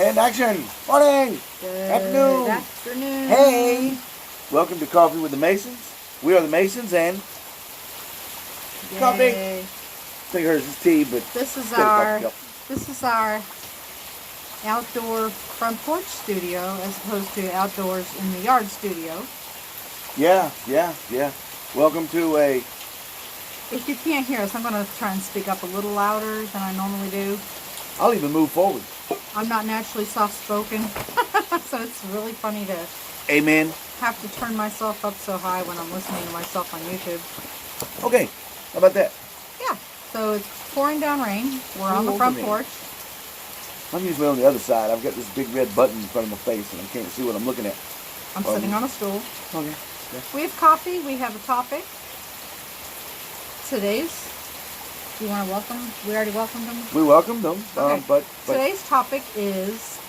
And action! Morning! Good Afternoon! afternoon. Hey! Welcome to Coffee with the Masons. We are the Masons and Yay. coffee. I think hers is tea, but This is still our coffee. outdoor front porch studio as opposed to outdoors in the yard studio. Yeah. Welcome to a... If you can't hear us, I'm going to try and speak up a little louder than I normally do. I'll even move forward. I'm not naturally soft-spoken, so it's really funny to Amen. have to turn myself up so high when I'm listening to myself on YouTube. Okay, how about that? Yeah, so it's pouring down rain. We're on the front porch. I'm usually on the other side. I've got this big red button in front of my face and I can't see what I'm looking at. I'm sitting on a stool. Okay. Yeah. We have coffee. We have a topic. Do you want to welcome? We already welcomed them. We welcomed them, Okay. but Today's topic is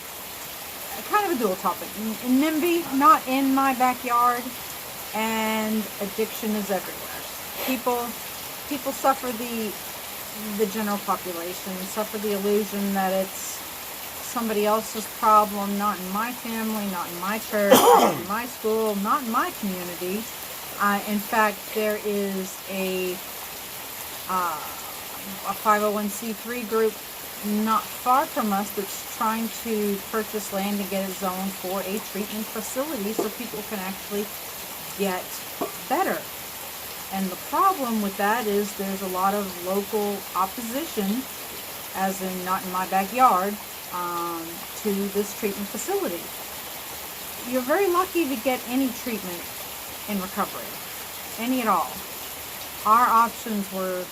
kind of a dual topic. NIMBY, not in my backyard, and addiction is everywhere. People suffer the general population suffer the illusion that it's somebody else's problem, not in my family, not in my church, not in my school, not in my community. In fact, there is a 501c3 group not far from us that's trying to purchase land and get it zoned for a treatment facility so people can actually get better. And the problem with that is there's a lot of local opposition, as in not in my backyard, to this treatment facility. You're very lucky to get any treatment in recovery, any at all. Our options were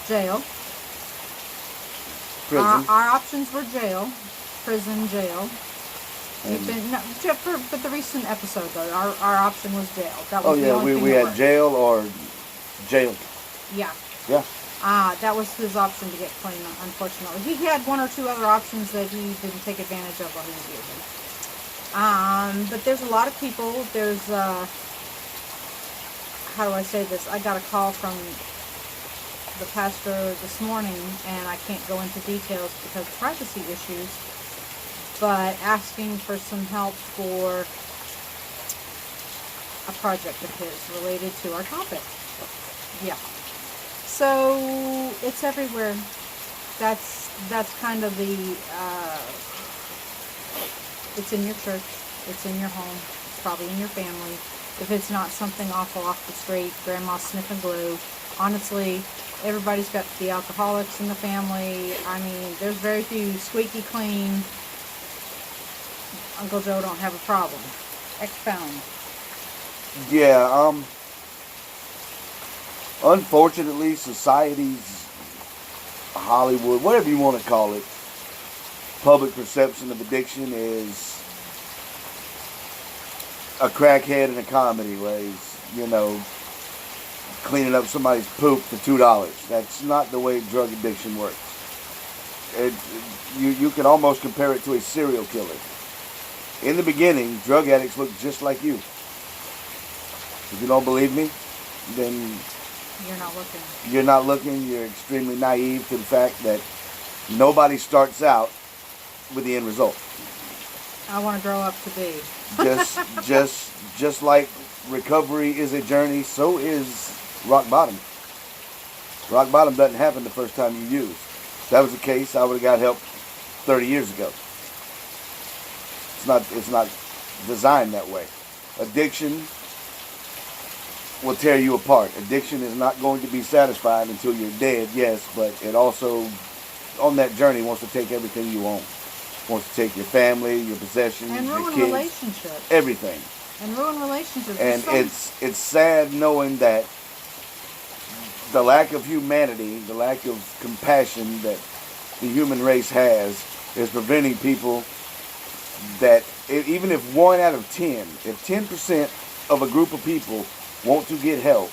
jail. prison. Our options were jail, prison, jail. But the recent episode though, our option was jail. That was the only thing we that had worked. jail or jail. Yeah. Yeah. That was his option to get clean, unfortunately. He had one or two other options that he didn't take advantage of while he was using. But there's a lot of people. There's, how do I say this? I got a call from the pastor this morning, and I can't go into details because of privacy issues, but asking for some help for a project of his related to our topic. Yeah. So it's everywhere. That's kind of the, it's in your church, it's in your home, it's probably in your family. If it's not something awful off the street, grandma sniffing glue, honestly, everybody's got the alcoholics in the family. I mean, there's very few squeaky clean. Uncle Joe don't have a problem. Expound. Yeah, unfortunately, society's, Hollywood, whatever you want to call it, public perception of addiction is a crackhead in a comedy where he's, cleaning up somebody's poop for $2. That's not the way drug addiction works. You can almost compare it to a serial killer. In the beginning, drug addicts look just like you. If you don't believe me, then You're not looking. you're not looking. You're extremely naive to the fact that nobody starts out with the end result. I want to grow up to be. Just like recovery is a journey, so is rock bottom. Rock bottom doesn't happen the first time you use. If that was the case, I would have got help 30 years ago. It's not designed that way. Addiction will tear you apart. Addiction is not going to be satisfied until you're dead, yes, but it also, on that journey, wants to take everything you own. Wants to take your family, your possessions, And your ruin kids, relationships. everything. And ruin relationships. And it's sad knowing that the lack of humanity, the lack of compassion that the human race has is preventing people that, even if 1 out of 10, if 10% of a group of people want to get help,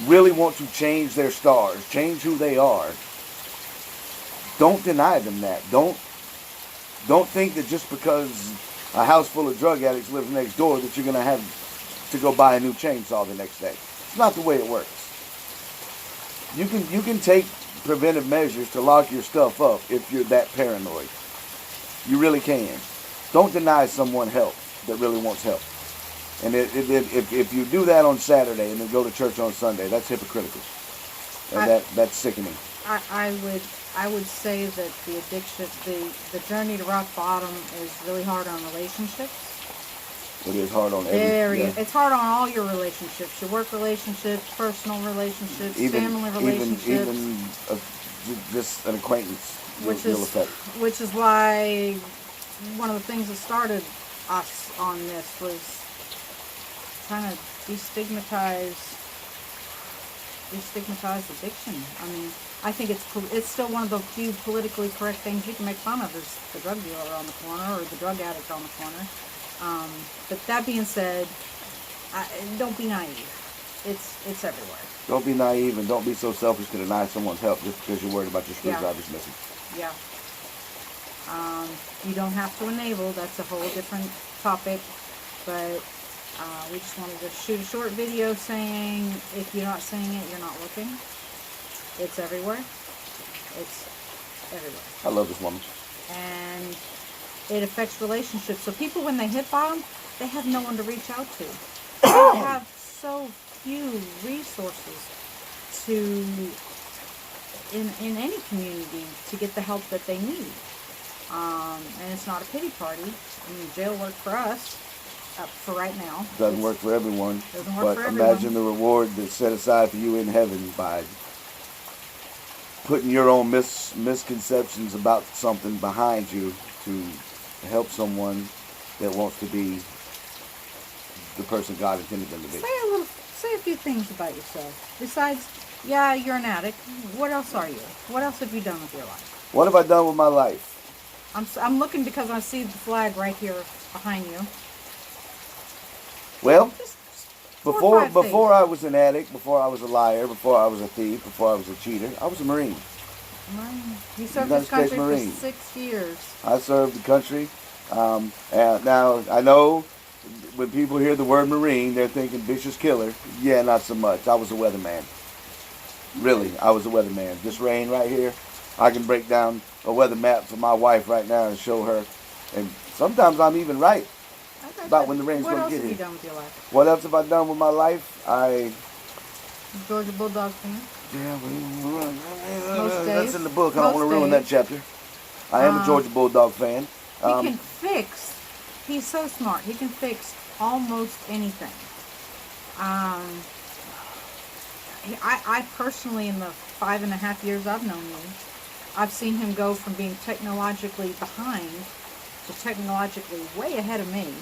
really want to change their stars, change who they are, don't deny them that. Don't think that just because a house full of drug addicts lives next door that you're going to have to go buy a new chainsaw the next day. It's not the way it works. You can take preventive measures to lock your stuff up if you're that paranoid. You really can. Don't deny someone help that really wants help. And if you do that on Saturday and then go to church on Sunday, that's hypocritical. And that's sickening. I would say that the addiction, the journey to rock bottom is really hard on relationships. It is hard on every. Yeah. It's hard on all your relationships, your work relationships, personal relationships, family relationships. Even just an acquaintance will affect. Which is why one of the things that started us on this was trying to destigmatize addiction. I mean, I think it's still one of the few politically correct things you can make fun of is the drug dealer on the corner or the drug addict on the corner. But that being said, don't be naive. It's everywhere. Don't be naive and don't be so selfish to deny someone's help just because you're worried about your screwdrivers missing. Yeah. You don't have to enable. That's a whole different topic. But we just wanted to shoot a short video saying if you're not seeing it, you're not looking. It's everywhere. It's everywhere. I love this woman. And it affects relationships. So people, when they hit bottom, they have no one to reach out to. They have so few resources to, in any community, to get the help that they need. And it's not a pity party. I mean, jail worked for us for right now. Doesn't work for everyone. Doesn't work for everyone. But imagine the reward that's set aside for you in heaven by putting your own misconceptions about something behind you to help someone that wants to be the person God intended them to be. Say a few things about yourself. Besides, yeah, you're an addict. What else are you? What else have you done with your life? What have I done with my life? I'm looking because I see the flag right here behind you. Well, before I was an addict, before I was a liar, before I was a thief, before I was a cheater, I was a Marine. You served this country for 6 years. I served the country. And now, I know when people hear the word Marine, they're thinking vicious killer. Yeah, not so much. I was a weatherman. Really, I was a weatherman. This rain right here, I can break down a weather map for my wife right now and show her. And sometimes I'm even right about when the rain's going to get here. What else have you done with your life? What else have I done with my life? Georgia Bulldog fan. Yeah, that's in the book. I don't want to ruin that chapter. I am a Georgia Bulldog fan. He's so smart. He can fix almost anything. I personally, in the 5.5 years I've known you, I've seen him go from being technologically behind to technologically way ahead of me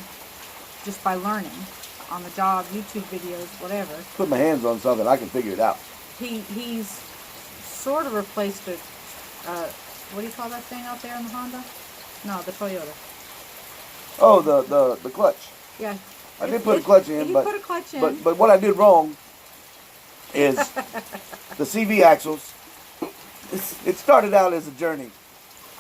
just by learning on the job, YouTube videos, whatever. Put my hands on something, I can figure it out. He's sort of replaced a, what do you call that thing out there in the Honda? No, the Toyota. Oh, the clutch. Yeah. I did put a clutch in, he put a clutch in. But what I did wrong is the CV axles. It started out as a journey,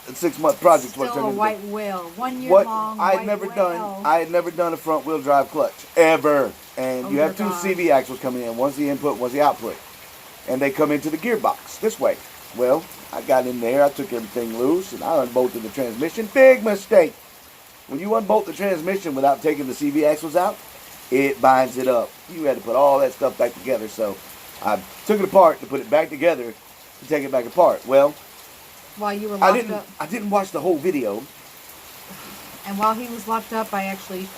a 6-month project. Still a white whale, 1 year long. I had never done a front wheel drive clutch ever, and you have 2 CV axles coming in. One's the input, one's the output, and they come into the gearbox this way. Well, I got in there, I took everything loose, and I unbolted the transmission. Big mistake. When you unbolt the transmission without taking the CV axles out, it binds it up. You had to put all that stuff back together. So I took it apart to put it back together to take it back apart. Well, while you were locked up, I didn't watch the whole video. And while he was locked up, I actually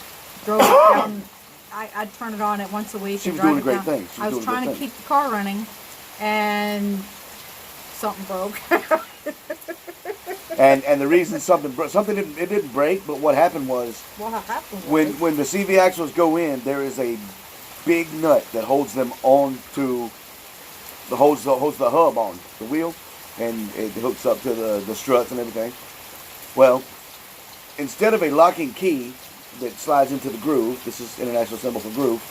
drove it down. I'd turn it on once a week. She was doing a great thing. I was trying to keep the car running, and something broke. And the reason it didn't break, but what happened was when the CV axles go in, there is a big nut that holds them on to holds the hub on the wheel, and it hooks up to the struts and everything. Well, instead of a locking key that slides into the groove, this is international symbol for groove,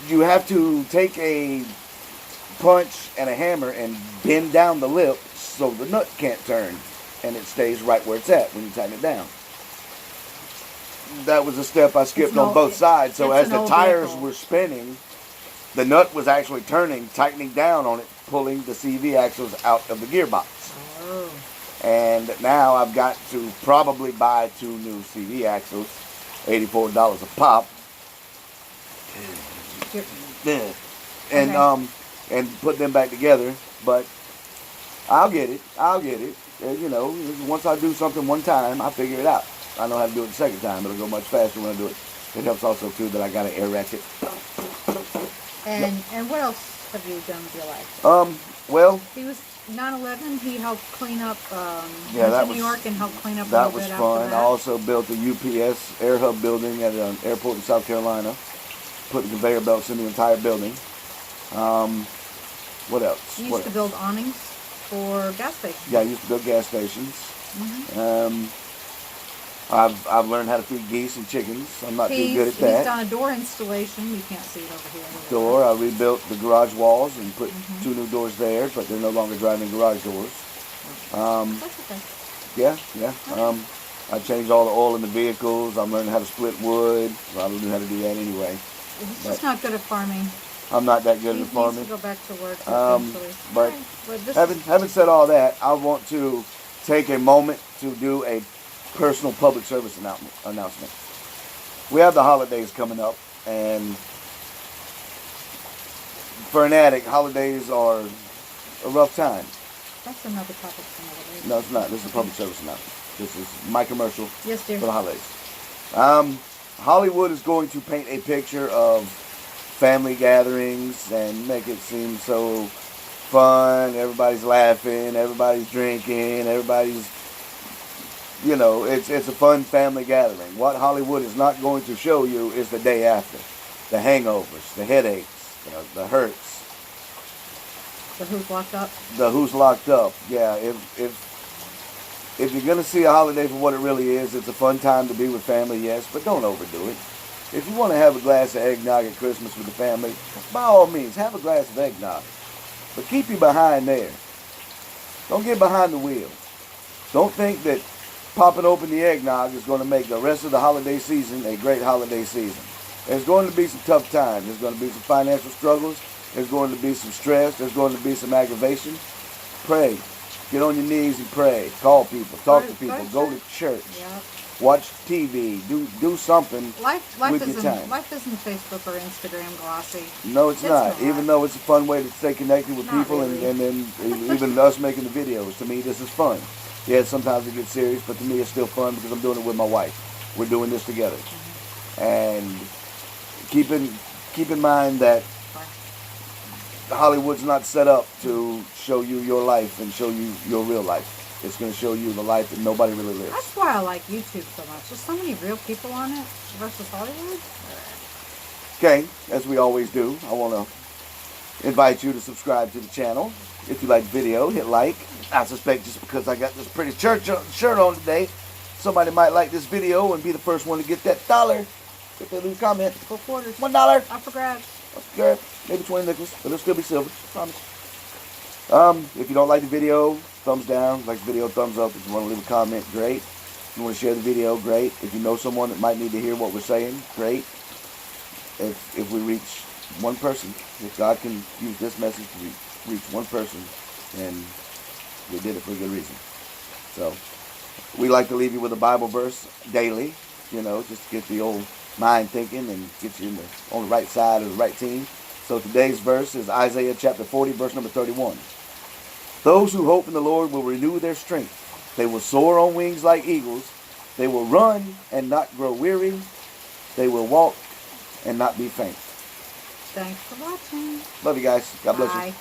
you have to take a punch and a hammer and bend down the lip so the nut can't turn, and it stays right where it's at when you tighten it down. That was a step I skipped on both sides. So as the tires were spinning, the nut was actually turning, tightening down on it, pulling the CV axles out of the gearbox. Oh. And now I've got to probably buy 2 new CD axles, $84 a pop. You're- And Okay. and put them back together. But I'll get it. You know, once I do something one time, I figure it out. I know how to do it the second time. It'll go much faster when I do it. It helps also too that I got an air ratchet. And what else have you done with your life? Well, He was 9/11. He helped clean up. Yeah, Went that to New was- York and helped clean up a that little was bit fun. after I that. also built a UPS air hub building at an airport in South Carolina. Put the conveyor belts in the entire building. What else? You used What to else? build awnings for gas stations. Yeah, I used to build gas stations. Mm-hmm. I've learned how to feed geese and chickens. I'm not too good at He's that. done a door installation. You can't see it over here. Door. I rebuilt the garage walls and put Mhm. 2 new doors there, but they're no longer driving garage doors. That's okay. Yeah. I changed all the oil in the vehicles. I'm learning how to split wood. Well, I don't know how to do that anyway. He's just not good at farming. I'm not that good He at needs farming. to go back to work Um, eventually. but Alright, but this Having said all that, I want to take a moment to do a personal public service announcement. We have the holidays coming up, and for an addict, holidays are a rough time. that's another topic for another day. No, it's not. This is a public service announcement. This is my commercial Yes, dear. for the holidays. Hollywood is going to paint a picture of family gatherings and make it seem so fun. Everybody's laughing, everybody's drinking, everybody's, you know, it's a fun family gathering. What Hollywood is not going to show you is the day after. The hangovers, the headaches, the hurts, The who's locked up. the who's locked up. Yeah, if you're going to see a holiday for what it really is, it's a fun time to be with family, yes, but don't overdo it. If you want to have a glass of eggnog at Christmas with the family, by all means, have a glass of eggnog. But keep you behind there. Don't get behind the wheel. Don't think that popping open the eggnog is going to make the rest of the holiday season a great holiday season. There's going to be some tough times. There's going to be some financial struggles. There's going to be some stress. There's going to be some aggravation. Pray. Get on your knees and pray. Call people. Talk to people. Go to church. Yeah. Watch TV. Do something. Life with your time. Life isn't Facebook or Instagram glossy. No, it's not. not. Even though it's a fun way to stay connected with Not people, really. and then even us making the videos. To me, this is fun. Yeah, sometimes it gets serious, but to me, it's still fun because I'm doing it with my wife. We're doing this together, and keep in mind that Hollywood's not set up to show you your life and show you your real life. It's going to show you the life that nobody really lives. That's why I like YouTube so much. There's so many real people on it versus Hollywood. Okay, as we always do, I want to invite you to subscribe to the channel. If you like the video, hit like. I suspect just because I got this pretty shirt on today, somebody might like this video and be the first one to get that $1. If they leave a comment, Four quarters. $1. Up for grabs. Okay, maybe 20 nickels, but it'll still be silver. Promise. If you don't like the video, thumbs down. Like the video, thumbs up. If you want to leave a comment, great. If you want to share the video, great. If you know someone that might need to hear what we're saying, great. If we reach one person, if God can use this message to reach one person, then we did it for a good reason. So we like to leave you with a Bible verse daily, just to get the old mind thinking and get you on the right side of the right team. So today's verse is Isaiah chapter 40, verse number 31. Those who hope in the Lord will renew their strength. They will soar on wings like eagles. They will run and not grow weary. They will walk and not be faint. Thanks for watching. Love you guys. God bless you. Bye.